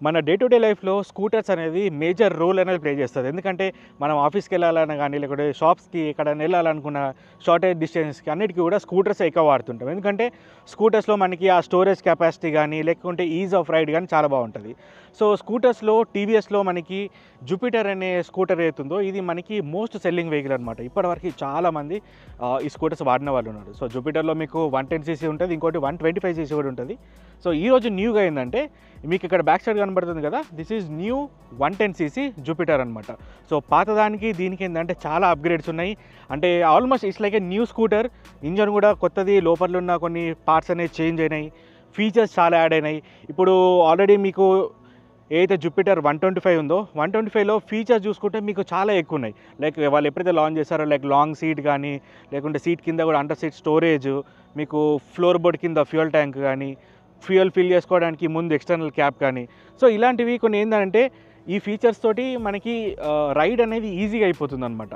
మన day to day లైఫ్లో scooters అనేది మేజర్ రోల్ అనేది ప్లే చేస్తుంది. ఎందుకంటే మనం ఆఫీస్కి వెళ్ళాలన్నా కానీ, లేకపోతే షాప్స్కి ఎక్కడైనా వెళ్ళాలనుకున్న షార్టేజ్ డిస్టెన్స్కి అన్నిటికీ కూడా స్కూటర్స్ ఎక్కువ వాడుతుంటాం. ఎందుకంటే స్కూటర్స్లో మనకి ఆ స్టోరేజ్ కెపాసిటీ కానీ, లేకుంటే ఈజ్ ఆఫ్ రైడ్ కానీ చాలా బాగుంటుంది. సో స్కూటర్స్లో టీవీఎస్లో మనకి జూపిటర్ అనే స్కూటర్ ఏతుందో ఇది మనకి మోస్ట్ సెల్లింగ్ వెహికల్ అనమాట. ఇప్పటివరకు చాలామంది ఈ స్కూటర్స్ వాడిన వాళ్ళు ఉన్నారు. సో జూపిటర్లో మీకు 110cc ఉంటుంది, ఇంకోటి 125cc కూడా ఉంటుంది. సో ఈరోజు న్యూగా ఏంటంటే మీకు ఇక్కడ బ్యాక్ సైడ్ కనబడుతుంది కదా, this is new 110cc Jupiter అనమాట. సో పాతదానికి దీనికి ఏంటంటే చాలా అప్గ్రేడ్స్ ఉన్నాయి. అంటే almost it's like a new scooter. Engine కూడా కొత్తది, లోపల ఉన్న కొన్ని పార్ట్స్ అనేవి చేంజ్ అయినాయి, ఫీచర్స్ చాలా యాడ్ అయినాయి. ఇప్పుడు ఆల్రెడీ మీకు ఏదైతే జూపిటర్ 125 ఉందో 125లో ఫీచర్స్ చూసుకుంటే మీకు చాలా ఎక్కువ ఉన్నాయి. లైక్ వాళ్ళు ఎప్పుడైతే లాంచ్ చేశారో లైక్ లాంగ్ సీట్ కానీ, లేకుంటే సీట్ కింద కూడా అండర్ సీట్ స్టోరేజ్, మీకు ఫ్లోర్ బోర్డ్ కింద ఫ్యూయల్ ట్యాంక్ కానీ, ఫ్యూయల్ ఫిల్ చేసుకోవడానికి ముందు ఎక్స్టర్నల్ క్యాప్ కానీ, సో ఇలాంటివి కొన్ని ఏంటంటే ఈ ఫీచర్స్ తోటి మనకి రైడ్ అనేది ఈజీగా అయిపోతుంది అనమాట.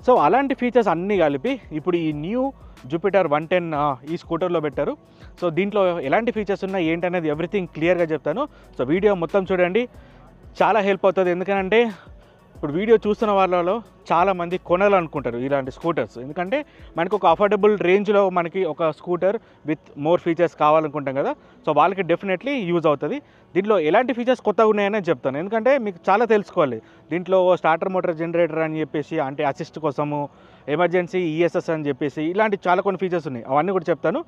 సో అలాంటి ఫీచర్స్ అన్నీ కలిపి ఇప్పుడు ఈ న్యూ జూపిటర్ 110 ఈ స్కూటర్లో పెట్టారు. సో దీంట్లో ఎలాంటి ఫీచర్స్ ఉన్నాయి ఏంటనేది ఎవ్రీథింగ్ క్లియర్గా చెప్తాను. సో వీడియో మొత్తం చూడండి, చాలా హెల్ప్ అవుతుంది. ఎందుకంటే ఇప్పుడు వీడియో చూస్తున్న వాళ్ళలో చాలామంది కొనాలనుకుంటారు ఇలాంటి స్కూటర్స్. ఎందుకంటే మనకు ఒక అఫోర్డబుల్ రేంజ్లో మనకి ఒక స్కూటర్ విత్ మోర్ ఫీచర్స్ కావాలనుకుంటాం కదా, సో వాళ్ళకి డెఫినెట్లీ యూజ్ అవుతుంది. దీంట్లో ఎలాంటి ఫీచర్స్ కొత్తగా ఉన్నాయని చెప్తాను. ఎందుకంటే మీకు చాలా తెలుసుకోవాలి. దీంట్లో స్టార్టర్ మోటార్ జనరేటర్ అని చెప్పేసి, అంటే అసిస్ట్ కోసము, ఎమర్జెన్సీ ఈఎస్ఎస్ అని చెప్పేసి ఇలాంటి చాలా కొన్ని ఫీచర్స్ ఉన్నాయి, అవన్నీ కూడా చెప్తాను.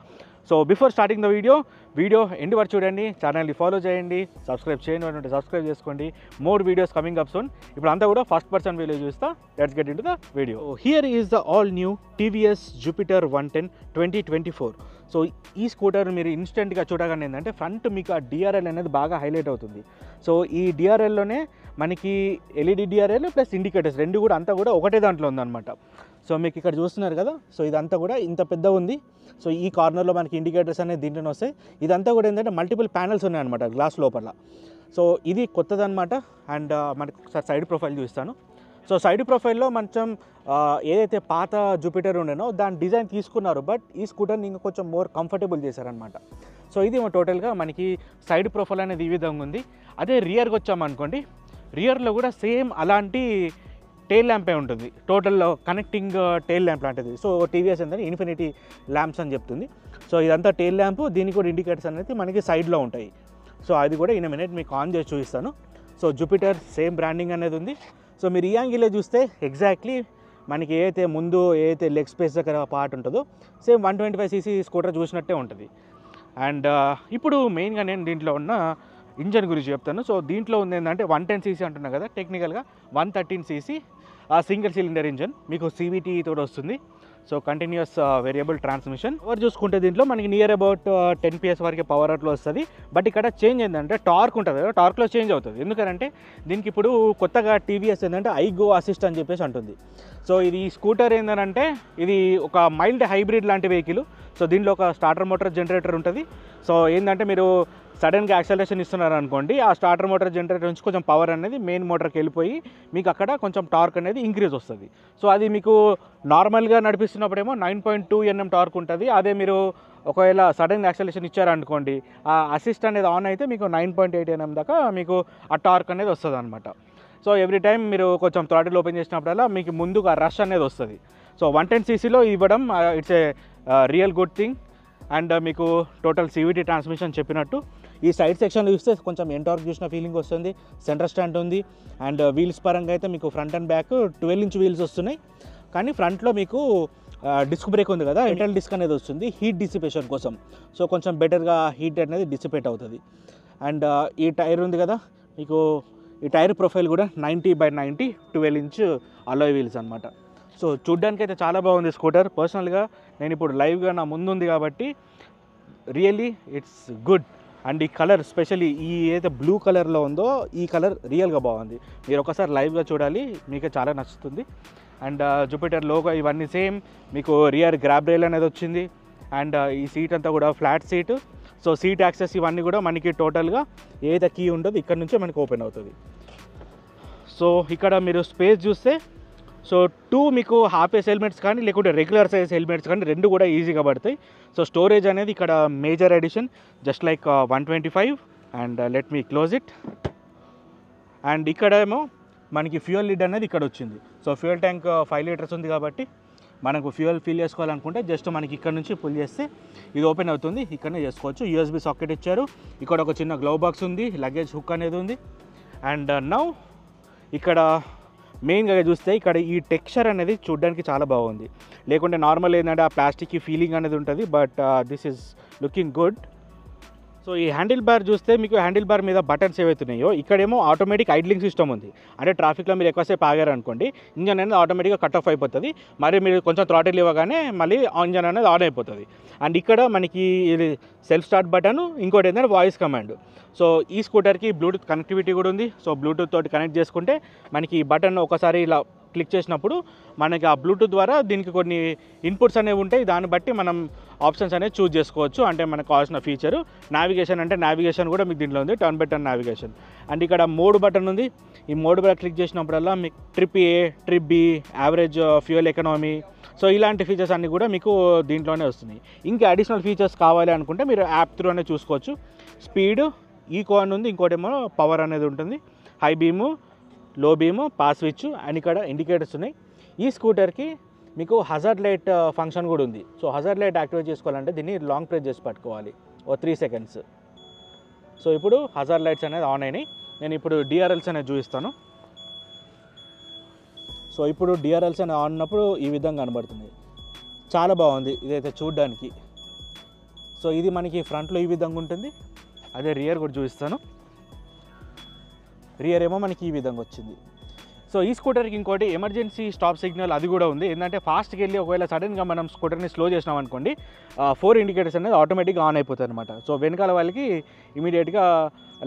So before starting the video end వరకు చూడండి, ఛానల్ని ఫాలో చేయండి, సబ్స్క్రైబ్ చేయండి అంటే సబ్స్క్రైబ్ చేసుకోండి. More videos coming up soon. ఇప్పుడు అంతా కూడా ఫస్ట్ పర్సన్ వీడియో చూస్తా. Let's get into the video. Here is the all new TVS Jupiter 110 2024. So ఈ స్కూటర్ మీరు ఇన్స్టెంట్గా చూడగానే ఏంటంటే ఫ్రంట్ మీకు ఆ డిఆర్ఎల్ అనేది బాగా హైలైట్ అవుతుంది. సో ఈ డిఆర్ఎల్లోనే మనకి ఎల్ఈడి డిఆర్ఎల్ ప్లస్ ఇండికేటర్స్ రెండు కూడా అంతా కూడా ఒకటే దాంట్లో ఉందన్నమాట. సో మీకు ఇక్కడ చూస్తున్నారు కదా, సో ఇదంతా కూడా ఇంత పెద్ద ఉంది. సో ఈ కార్నర్లో మనకి ఇండికేటర్స్ అనేది దీంట్లోనే వస్తాయి. ఇదంతా కూడా ఏంటంటే మల్టిపుల్ ప్యానల్స్ ఉన్నాయన్నమాట గ్లాస్ లోపల. సో ఇది కొత్తదన్నమాట. అండ్ మనకి ఒకసారి సైడ్ ప్రొఫైల్ చూస్తాను. సో సైడ్ ప్రొఫైల్లో కొంచెం ఏదైతే పాత జూపిటర్ ఉండేనో దాని డిజైన్ తీసుకున్నారు, బట్ ఈ స్కూటర్ని ఇంకా కొంచెం మోర్ కంఫర్టబుల్ చేశారనమాట. సో ఇది టోటల్గా మనకి సైడ్ ప్రొఫైల్ అనేది ఈ విధంగా ఉంది. అదే రియర్కి వచ్చామనుకోండి, రియర్లో కూడా సేమ్ అలాంటి టెయిల్ ల్యాంపే ఉంటుంది, టోటల్ కనెక్టింగ్ టెయిల్ ల్యాంప్ లాంటిది. సో టీవీఎస్ ఏంటంటే ఇన్ఫినిటీ ల్యాంప్స్ అని చెప్తుంది. సో ఇదంతా టెయిల్ ల్యాంప్, దీనికి కూడా ఇండికేటర్స్ అనేది మనకి సైడ్లో ఉంటాయి. సో అది కూడా ఇన్ మినిట్ మీకు ఆన్ చేసి చూపిస్తాను. సో జూపిటర్ సేమ్ బ్రాండింగ్ అనేది ఉంది. సో మీరు ఈ యాంగిల్లో చూస్తే ఎగ్జాక్ట్లీ మనకి ఏదైతే లెగ్ స్పేస్ దగ్గర పార్ట్ ఉంటుందో సేమ్ 125cc స్కూటర్ చూసినట్టే ఉంటుంది. అండ్ ఇప్పుడు మెయిన్గా నేను దీంట్లో ఉన్న ఇంజన్ గురించి చెప్తాను. సో దీంట్లో ఉంది ఏంటంటే 110cc అంటున్నా కదా, టెక్నికల్గా 113cc సింగిల్ సిలిండర్ ఇంజన్, మీకు CVT తోటి వస్తుంది. So continuous variable transmission. Power చూసుకుంటే దీంట్లో మనకి నియర్ అబౌట్ 10 PS వరకు పవర్ అట్లా వస్తుంది. బట్ ఇక్కడ చేంజ్ ఏంటంటే టార్క్ ఉంటుంది కదా, టార్క్లో చేంజ్ అవుతుంది. ఎందుకంటే దీనికి ఇప్పుడు కొత్తగా టీవీఎస్ ఏంటంటే ఐగో అసిస్ట్ అని చెప్పేసి అంటుంది. సో ఇది స్కూటర్ ఏంటంటే ఇది ఒక మైల్డ్ హైబ్రిడ్ లాంటి వెహికల్. సో దీంట్లో ఒక స్టార్టర్ మోటార్ జనరేటర్ ఉంటుంది. సో ఏంటంటే మీరు సడన్గా యాక్సలరేషన్ ఇస్తున్నారు అనుకోండి, ఆ స్టార్టర్ మోటార్ జనరేటర్ నుంచి కొంచెం పవర్ అనేది మెయిన్ మోటార్కి వెళ్ళిపోయి మీకు అక్కడ కొంచెం టార్క్ అనేది ఇంక్రీజ్ వస్తుంది. సో అది మీకు నార్మల్గా నడిపిస్తున్నప్పుడేమో 9.2 Nm టార్క్ ఉంటుంది. అదే మీరు ఒకవేళ సడన్ యాక్సలరేషన్ ఇచ్చారనుకోండి, ఆ అసిస్ట్ అనేది ఆన్ అయితే మీకు 9.8 Nm దాకా మీకు ఆ టార్క్ అనేది వస్తుంది అనమాట. సో ఎవ్రీ టైం మీరు కొంచెం థ్రాటిల్ ఓపెన్ చేసినప్పుడల్లా మీకు ముందుగా రష్ అనేది వస్తుంది. సో 110cc ఇవ్వడం it's a real good thing. And మీకు టోటల్ CVT ట్రాన్స్మిషన్ చెప్పినట్టు. ఈ సైడ్ సెక్షన్లో చూస్తే కొంచెం ఎంటార్క్ చూసిన ఫీలింగ్ వస్తుంది. సెంటర్ స్టాండ్ ఉంది. అండ్ వీల్స్ పరంగా అయితే మీకు front and back 12-inch wheels వస్తున్నాయి. కానీ ఫ్రంట్లో మీకు డిస్క్ బ్రేక్ ఉంది కదా, ఇంటర్నల్ డిస్క్ అనేది వస్తుంది హీట్ డిసిపేషన్ కోసం. సో కొంచెం బెటర్గా హీట్ అనేది డిసిపేట్ అవుతుంది. అండ్ ఈ టైర్ ఉంది కదా, మీకు ఈ టైర్ ప్రొఫైల్ కూడా 90/90 12-inch అలాయ్ వీల్స్ అనమాట. సో చూడ్డానికి అయితే చాలా బాగుంది స్కూటర్. పర్సనల్గా నేను ఇప్పుడు లైవ్గా నా ముందుంది కాబట్టి రియల్లీ ఇట్స్ గుడ్. అండ్ ఈ కలర్ స్పెషల్లీ ఈ ఏదైతే బ్లూ కలర్లో ఉందో ఈ కలర్ రియల్గా బాగుంది. మీరు ఒకసారి లైవ్గా చూడాలి, మీకే చాలా నచ్చుతుంది. అండ్ జూపిటర్ లోగో ఇవన్నీ సేమ్. మీకు రియర్ గ్రాబ్ రైల్ అనేది వచ్చింది. అండ్ ఈ సీట్ అంతా కూడా flat seat. So seat access ఇవన్నీ కూడా మనకి టోటల్గా ఏదైతే కీ ఉంటుందో ఇక్కడ నుంచే మనకి ఓపెన్ అవుతుంది. సో ఇక్కడ మీరు స్పేస్ చూస్తే సో 2 మీకు హాఫ్ ఏస్ హెల్మెట్స్ కానీ లేకుంటే రెగ్యులర్ సైజ్ హెల్మెట్స్ కానీ రెండు కూడా ఈజీగా పడతాయి. సో స్టోరేజ్ అనేది ఇక్కడ major edition, just like 125. And let me close it. And ఇక్కడేమో మనకి ఫ్యూయల్ లిడ్ అనేది ఇక్కడ వచ్చింది. సో ఫ్యూయల్ ట్యాంక్ 5 లీటర్స్ ఉంది కాబట్టి మనకు ఫ్యూయల్ ఫిల్ చేసుకోవాలనుకుంటే జస్ట్ మనకి ఇక్కడ నుంచి పుల్ చేస్తే ఇది ఓపెన్ అవుతుంది, ఇక్కడనే చేసుకోవచ్చు. యూఎస్బి సాకెట్ ఇచ్చారు, ఇక్కడ ఒక చిన్న గ్లవ్ బాక్స్ ఉంది, లగేజ్ హుక్ అనేది ఉంది. అండ్ నౌ ఇక్కడ మెయిన్గా చూస్తే ఇక్కడ ఈ టెక్స్చర్ అనేది చూడడానికి చాలా బాగుంది. లేకుంటే నార్మల్ ఏంటంటే ఆ ప్లాస్టిక్ ఫీలింగ్ అనేది ఉంటుంది, but this is looking good. So ఈ హ్యాండిల్ బార్ చూస్తే మీకు హ్యాండిల్ బార్ మీద బటన్స్ ఏవైతున్నాయో ఇక్కడేమో ఆటోమేటిక్ ఐడ్లింగ్ సిస్టమ్ ఉంది. అంటే ట్రాఫిక్లో మీరు ఎక్కువసేపు ఆగారు అనుకోండి, ఇంజన్ అనేది ఆటోమేటిక్గా కట్ ఆఫ్ అయిపోతుంది. మరి మీరు కొంచెం థ్రాటిల్ ఇవ్వగానే మళ్ళీ ఇంజన్ అనేది ఆన్ అయిపోతుంది. అండ్ ఇక్కడ మనకి ఇది సెల్ఫ్ స్టార్ట్ బటన్, ఇంకోటి ఏంటంటే వాయిస్ కమాండ్. సో ఈ స్కూటర్కి బ్లూటూత్ కనెక్టివిటీ కూడా ఉంది. సో బ్లూటూత్ తోటి కనెక్ట్ చేసుకుంటే మనకి ఈ బటన్ ఒకసారి ఇలా క్లిక్ చేసినప్పుడు మనకి ఆ బ్లూటూత్ ద్వారా దీనికి కొన్ని ఇన్పుట్స్ అనేవి ఉంటాయి. దాన్ని బట్టి మనం ఆప్షన్స్ అనేది చూస్ చేసుకోవచ్చు. అంటే మనకు కావాల్సిన ఫీచరు నావిగేషన్ అంటే నావిగేషన్ కూడా మీకు దీంట్లో ఉంది, turn by turn navigation. And ఇక్కడ మోడ్ బటన్ ఉంది. ఈ మోడ్ బటన్ క్లిక్ చేసినప్పుడల్లా మీకు trip A, trip B, average fuel economy, so ఇలాంటి ఫీచర్స్ అన్నీ కూడా మీకు దీంట్లోనే వస్తున్నాయి. ఇంకా అడిషనల్ ఫీచర్స్ కావాలి అనుకుంటే మీరు యాప్ త్రూ అనేది చూసుకోవచ్చు. స్పీడ్, ఈకో అని ఉంది, ఇంకోటేమో పవర్ అనేది ఉంటుంది, హై బీము, లో బీము, పాస్ స్విచ్, అండ్ ఇక్కడ ఇండికేటర్స్ ఉన్నాయి. ఈ స్కూటర్కి మీకు హజార్డ్ లైట్ ఫంక్షన్ కూడా ఉంది. సో హజార్డ్ లైట్ యాక్టివేట్ చేసుకోవాలంటే దీన్ని లాంగ్ ప్రెస్ చేసి పట్టుకోవాలి ఓ 3 సెకండ్స్. సో ఇప్పుడు హజార్డ్ లైట్స్ అనేది ఆన్ అయినాయి. నేను ఇప్పుడు డిఆర్ఎల్స్ అనేది చూపిస్తాను. సో ఇప్పుడు డిఆర్ఎల్స్ అనేది ఆన్ ఉన్నప్పుడు ఈ విధంగా కనబడుతుంది. చాలా బాగుంది ఇదైతే చూడడానికి. సో ఇది మనకి ఫ్రంట్లో ఈ విధంగా ఉంటుంది. అదే రియర్ కూడా చూపిస్తాను. రియర్ ఏమో మనకి ఈ విధంగా వచ్చింది. సో ఈ స్కూటర్కి ఇంకోటి ఎమర్జెన్సీ స్టాప్ సిగ్నల్ అది కూడా ఉంది. ఏంటంటే ఫాస్ట్కి వెళ్ళి ఒకవేళ సడన్గా మనం స్కూటర్ని స్లో చేసినాం అనుకోండి, 4 ఇండికేటర్స్ అనేది ఆటోమేటిక్గా ఆన్ అయిపోతుంది అనమాట. సో వెనకాల వాళ్ళకి ఇమీడియట్గా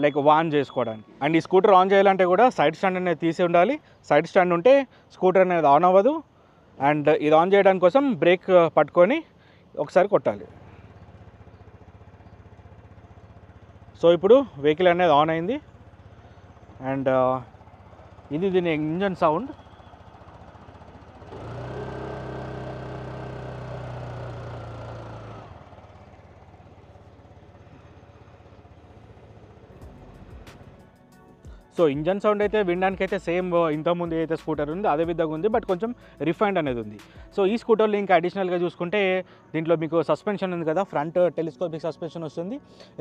లైక్ వాన్ చేసుకోవడానికి. అండ్ ఈ స్కూటర్ ఆన్ చేయాలంటే కూడా సైడ్ స్టాండ్ అనేది తీసి ఉండాలి. సైడ్ స్టాండ్ ఉంటే స్కూటర్ అనేది ఆన్ అవ్వదు. అండ్ ఇది ఆన్ చేయడానికి కోసం బ్రేక్ పట్టుకొని ఒకసారి కొట్టాలి. సో ఇప్పుడు వెహికల్ అనేది ఆన్ అయింది. అండ్ ఇది దీని engine sound. So engine sound అయితే వినడానికి అయితే సేమ్ ఇంతకుముందు ఏదైతే స్కూటర్ ఉంది అదే విధంగా ఉంది, బట్ కొంచెం రిఫైన్డ్ అనేది ఉంది. సో ఈ స్కూటర్లో ఇంకా అడిషనల్గా చూసుకుంటే దీంట్లో మీకు సస్పెన్షన్ ఉంది కదా, ఫ్రంట్ టెలిస్కోపిక్ సస్పెన్షన్ వస్తుంది,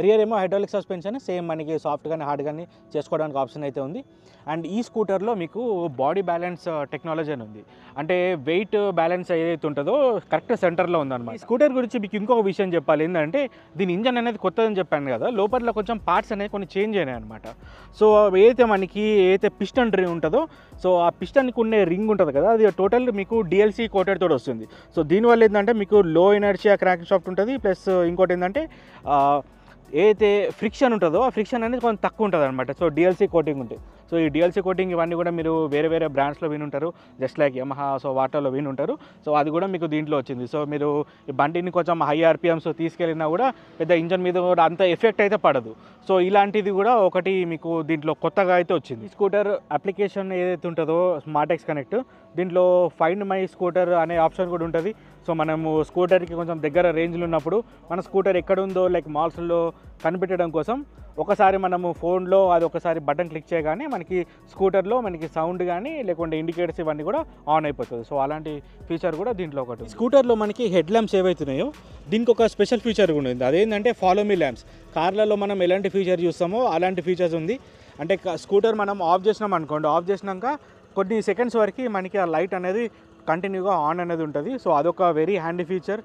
రియర్ ఏమో హైడ్రాలిక్ సస్పెన్షన్. సేమ్ మనకి సాఫ్ట్ కానీ హార్డ్ కానీ చేసుకోవడానికి ఆప్షన్ అయితే ఉంది. అండ్ ఈ స్కూటర్లో మీకు బాడీ బ్యాలెన్స్ టెక్నాలజీ అని ఉంది. అంటే వెయిట్ బ్యాలెన్స్ ఏదైతే ఉంటుందో కరెక్ట్ సెంటర్లో ఉందన్నమాట. ఈ స్కూటర్ గురించి మీకు ఇంకొక విషయం చెప్పాలి ఏంటంటే దీని ఇంజన్ అనేది కొత్తదని చెప్పాను కదా, లోపల కొంచెం పార్ట్స్ అనేది కొన్ని చేంజ్ అయినాయి అనమాట. సో ఏదైతే పిస్టన్ రింగ్ ఉంటుందో, సో ఆ పిస్టన్కి ఉండే రింగ్ ఉంటుంది కదా, అది టోటల్ మీకు డిఎల్సీ కోటెడ్ తోటి వస్తుంది. సో దీనివల్ల ఏంటంటే మీకు లో ఎనర్జీ క్రాంక్ షాఫ్ట్ ఉంటుంది. ప్లస్ ఇంకోటి ఏంటంటే ఏదైతే ఫ్రిక్షన్ ఉంటుందో ఆ ఫ్రిక్షన్ అనేది కొంచెం తక్కువ ఉంటుంది అనమాట. సో డిఎల్సీ కోటింగ్ ఉంటుంది. సో ఈ డిఎల్సీ కోటింగ్ ఇవన్నీ కూడా మీరు వేరే వేరే బ్రాండ్స్లో వినుంటారు, జస్ట్ లైక్ యమహా, సో వాటర్లో వినుంటారు. సో అది కూడా మీకు దీంట్లో వచ్చింది. సో మీరు ఈ బండిని కొంచెం హై ఆర్పిఎమ్స్ తీసుకెళ్ళినా కూడా పెద్ద ఇంజన్ మీద కూడా అంత ఎఫెక్ట్ అయితే పడదు. సో ఇలాంటిది కూడా ఒకటి మీకు దీంట్లో కొత్తగా అయితే వచ్చింది. స్కూటర్ అప్లికేషన్ ఏదైతే ఉంటుందో స్మార్ట్ కనెక్ట్, దీంట్లో ఫైండ్ మై స్కూటర్ అనే ఆప్షన్ కూడా ఉంటుంది. సో మనము స్కూటర్కి కొంచెం దగ్గర రేంజ్లో ఉన్నప్పుడు మన స్కూటర్ ఎక్కడుందో లైక్ మాల్స్లో కనిపెట్టడం కోసం ఒకసారి మనము ఫోన్లో అది ఒకసారి బటన్ క్లిక్ చేయగానే మనకి స్కూటర్లో మనకి సౌండ్ కానీ లేకుంటే ఇండికేటర్స్ ఇవన్నీ కూడా ఆన్ అయిపోతుంది. సో అలాంటి ఫీచర్ కూడా దీంట్లో ఒకటి. స్కూటర్లో మనకి హెడ్ ల్యాంప్స్ ఏవైతున్నాయో దీనికి ఒక స్పెషల్ ఫీచర్ కూడా ఉంది. అదేంటంటే ఫాలో మీ ల్యాంప్స్. కార్లలో మనం ఎలాంటి ఫీచర్ చూస్తామో అలాంటి ఫీచర్స్ ఉంది. అంటే స్కూటర్ మనం ఆఫ్ చేసినాం అనుకోండి, ఆఫ్ చేసినాక కొన్ని సెకండ్స్ వరకు మనకి ఆ లైట్ అనేది కంటిన్యూగా ఆన్ అనేది ఉంటుంది. సో అదొక very handy feature.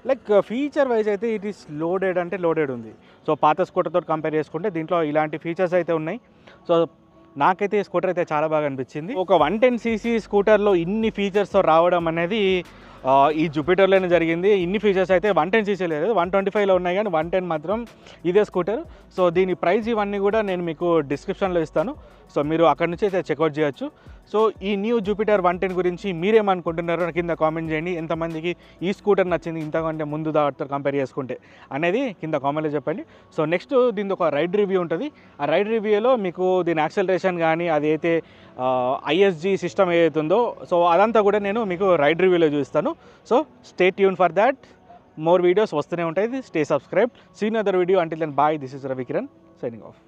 Like feature wise అయితే ఇట్ ఈస్ లోడెడ్ అంటే లోడెడ్ ఉంది. సో పాత స్కూటర్తో కంపేర్ చేసుకుంటే దీంట్లో ఇలాంటి ఫీచర్స్ అయితే ఉన్నాయి. సో నాకైతే ఈ స్కూటర్ అయితే చాలా బాగా అనిపించింది. ఒక 110cc స్కూటర్లో ఇన్ని ఫీచర్స్తో రావడం అనేది ఈ జూపిటర్లోనే జరిగింది. ఇన్ని ఫీచర్స్ అయితే 110cc లేదు, 125లో ఉన్నాయి, కానీ 110 మాత్రం ఇదే స్కూటర్. సో దీని ప్రైస్ ఇవన్నీ కూడా నేను మీకు డిస్క్రిప్షన్లో ఇస్తాను. సో మీరు అక్కడ నుంచి అయితే చెక్అవుట్ చేయొచ్చు. సో ఈ న్యూ జూపిటర్ 110 గురించి మీరేమనుకుంటున్నారో కింద కామెంట్ చేయండి. ఎంతమందికి ఈ స్కూటర్ నచ్చింది ఇంతకంటే ముందు దాటితో కంపేర్ చేసుకుంటే అనేది కింద కామెంట్లో చెప్పండి. సో నెక్స్ట్ దీని ఒక రైడ్ రివ్యూ ఉంటుంది. ఆ రైడ్ రివ్యూలో మీకు దీని యాక్సలరేషన్ కానీ అదైతే ఐఎస్జీ సిస్టమ్ ఏదైతే ఉందో సో అదంతా కూడా నేను మీకు రైడ్ రివ్యూలో చూస్తాను. So stay tune for that. More videos వస్తూనే ఉంటాయి. Stay subscribe. See other video. Until then bye. This is Ravikiran signing of.